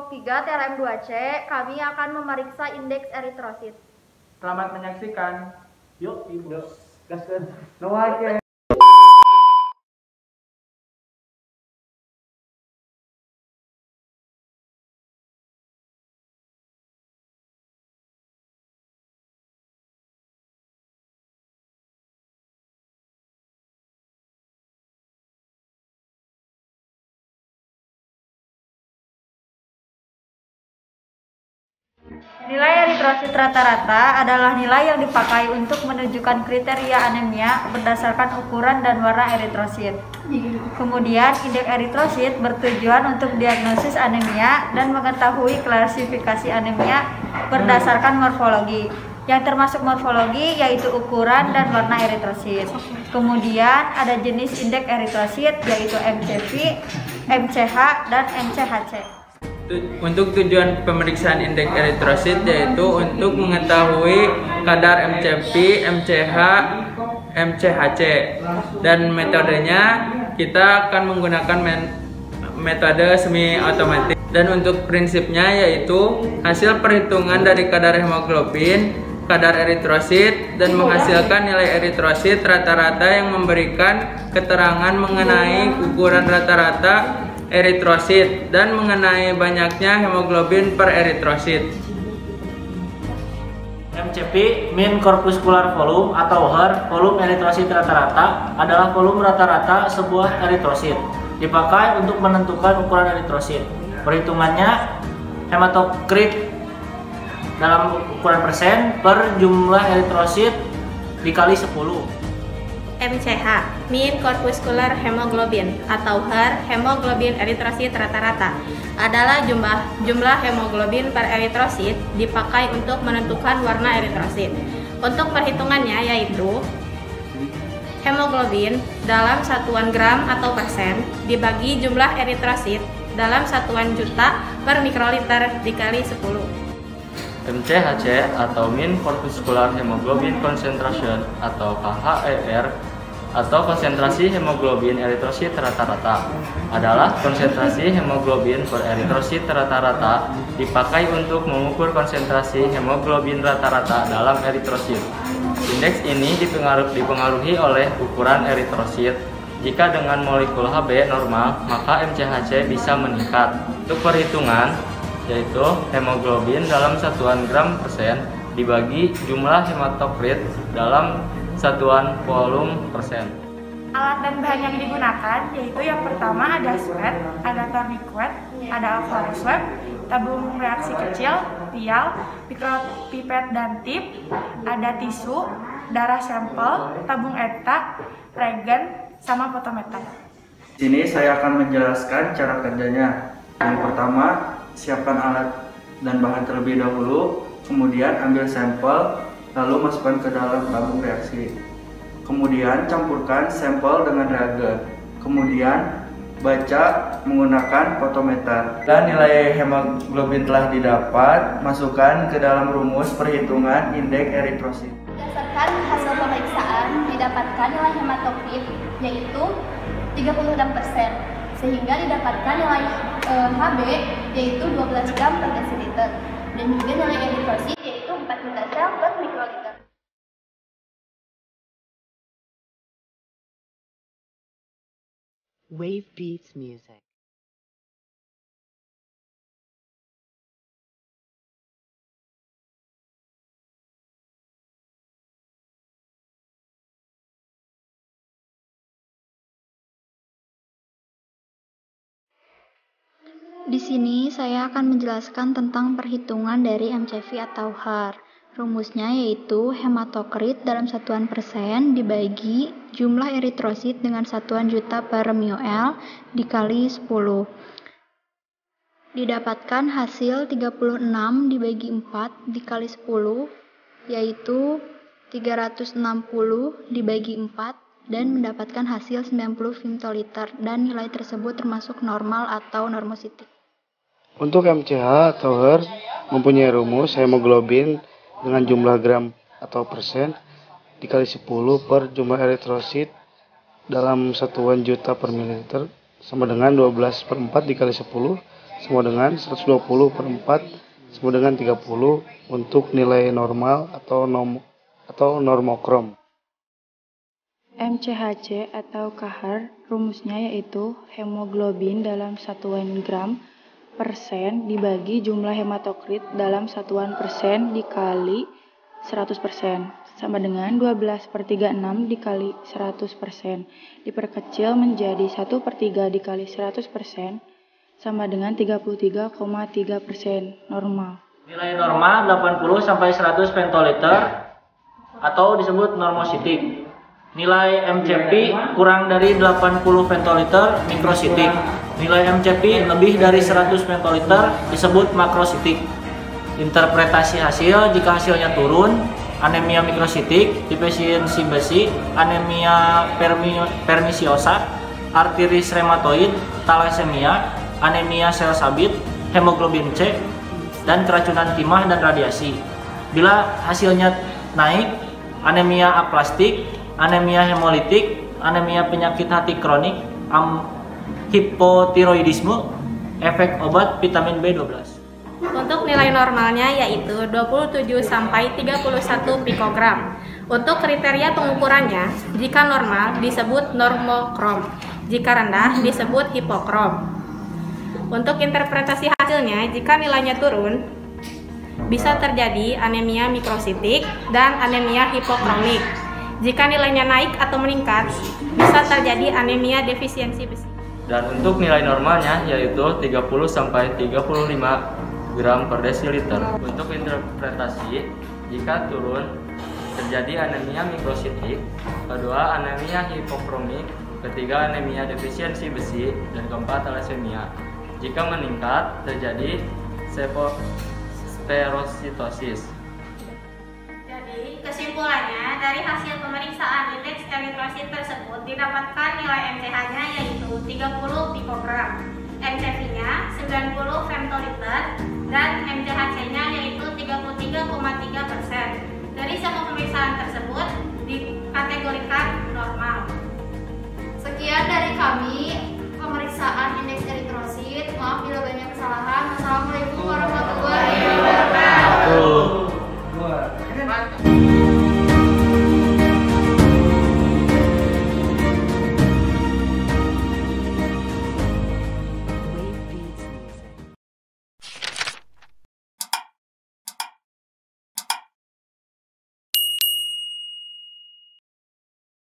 kelompok 3 TLM2C, kami akan memeriksa indeks eritrosit. Selamat menyaksikan. Yuk, Gaskeun. Nu wae. Nilai eritrosit rata-rata adalah nilai yang dipakai untuk menunjukkan kriteria anemia berdasarkan ukuran dan warna eritrosit. Kemudian, indeks eritrosit bertujuan untuk diagnosis anemia dan mengetahui klasifikasi anemia berdasarkan morfologi. Yang termasuk morfologi yaitu ukuran dan warna eritrosit. Kemudian ada jenis indeks eritrosit yaitu MCV, MCH, dan MCHC. Untuk tujuan pemeriksaan indeks eritrosit yaitu untuk mengetahui kadar MCV, MCH, MCHC, dan metodenya kita akan menggunakan metode semi otomatis. Dan untuk prinsipnya yaitu hasil perhitungan dari kadar hemoglobin, kadar eritrosit, dan menghasilkan nilai eritrosit rata-rata yang memberikan keterangan mengenai ukuran rata-rata eritrosit dan mengenai banyaknya hemoglobin per eritrosit. MCV, mean corpuscular volume atau HER, volume eritrosit rata-rata adalah volume rata-rata sebuah eritrosit. Dipakai untuk menentukan ukuran eritrosit. Perhitungannya hematokrit dalam ukuran persen per jumlah eritrosit dikali 10. MCH, mean corpuscular hemoglobin atau HER, hemoglobin eritrosit rata-rata adalah jumlah hemoglobin per eritrosit dipakai untuk menentukan warna eritrosit. Untuk perhitungannya yaitu hemoglobin dalam satuan gram atau persen dibagi jumlah eritrosit dalam satuan juta per mikroliter dikali 10. MCHC atau mean corpuscular hemoglobin concentration atau KHER atau konsentrasi hemoglobin eritrosit rata-rata adalah konsentrasi hemoglobin per eritrosit rata-rata dipakai untuk mengukur konsentrasi hemoglobin rata-rata dalam eritrosit. Indeks ini dipengaruhi oleh ukuran eritrosit. Jika dengan molekul Hb normal, maka MCHC bisa meningkat. Untuk perhitungan yaitu hemoglobin dalam satuan gram persen dibagi jumlah hematokrit dalam satuan volume persen. Alat dan bahan yang digunakan yaitu yang pertama ada sweat, ada tourniquet, ada alveolar swab, tabung reaksi kecil, vial, mikropipet dan tip, ada tisu, darah sampel, tabung ETA, reagen, sama fotometer. Di sini saya akan menjelaskan cara kerjanya. Yang pertama, siapkan alat dan bahan terlebih dahulu, kemudian ambil sampel, lalu masukkan ke dalam tabung reaksi. Kemudian campurkan sampel dengan reagen. Kemudian baca menggunakan fotometer. Dan nilai hemoglobin telah didapat, masukkan ke dalam rumus perhitungan indeks eritrosit. Berdasarkan hasil pemeriksaan, didapatkan nilai hematokrit yaitu 36%, sehingga didapatkan nilai Hb yaitu 12 gram per desiliter, dan juga nilai eritrosit yaitu 4 juta sel per mikroliter. Wave Beats Music. Di sini saya akan menjelaskan tentang perhitungan dari MCV atau HER. Rumusnya yaitu hematokrit dalam satuan persen dibagi jumlah eritrosit dengan satuan juta per mol dikali 10. Didapatkan hasil 36 dibagi 4 dikali 10 yaitu 360 dibagi 4 dan mendapatkan hasil 90 femtoliter, dan nilai tersebut termasuk normal atau normositik. Untuk MCH atau HER mempunyai rumus hemoglobin dengan jumlah gram atau persen dikali 10 per jumlah eritrosit dalam satuan juta per mililiter sama dengan 12/4 dikali 10 sama dengan 120 per 4 sama dengan 30 untuk nilai normal atau normokrom. MCHC atau kahar rumusnya yaitu hemoglobin dalam satuan gram persen dibagi jumlah hematokrit dalam satuan persen dikali 100% sama dengan 12/36 dikali 100% diperkecil menjadi 1/3 dikali 100% sama dengan 33,3% normal. Nilai normal 80-100 pentoliter atau disebut normositik. Nilai MCP kurang dari 80 pentoliter mikrositik. Nilai MCP lebih dari 100 pentoliter disebut makrositik. Interpretasi hasil, jika hasilnya turun, anemia mikrositik, defisiensi besi, anemia pernisiosa, arteris rheumatoid, thalassemia, anemia sel sabit, hemoglobin C, dan keracunan timah dan radiasi. Bila hasilnya naik, anemia aplastik, anemia hemolitik, anemia penyakit hati kronik, hipotiroidisme, efek obat vitamin B12. Untuk nilai normalnya yaitu 27-31 pikogram. Untuk kriteria pengukurannya, jika normal disebut normokrom, jika rendah disebut hipokrom. Untuk interpretasi hasilnya, jika nilainya turun, bisa terjadi anemia mikrositik dan anemia hipokromik. Jika nilainya naik atau meningkat, bisa terjadi anemia defisiensi besi. Dan untuk nilai normalnya yaitu 30-35 gram per desiliter. Untuk interpretasi, jika turun terjadi anemia mikrositik, kedua anemia hipokromik, ketiga anemia defisiensi besi, dan keempat thalassemia. Jika meningkat terjadi spherositosis. Jadi kesimpulannya dari hasil pemeriksaan indeks eritrosit tersebut didapatkan nilai MCH-nya yaitu 30 pikogram, MCV-nya 90 femtoliter, dan MCHC-nya yaitu 33,3%. Dari semua pemeriksaan tersebut dikategorikan normal. Sekian dari kami pemeriksaan indeks eritrosit. Maaf bila banyak kesalahan. Wassalamualaikum warahmatullahi wabarakatuh.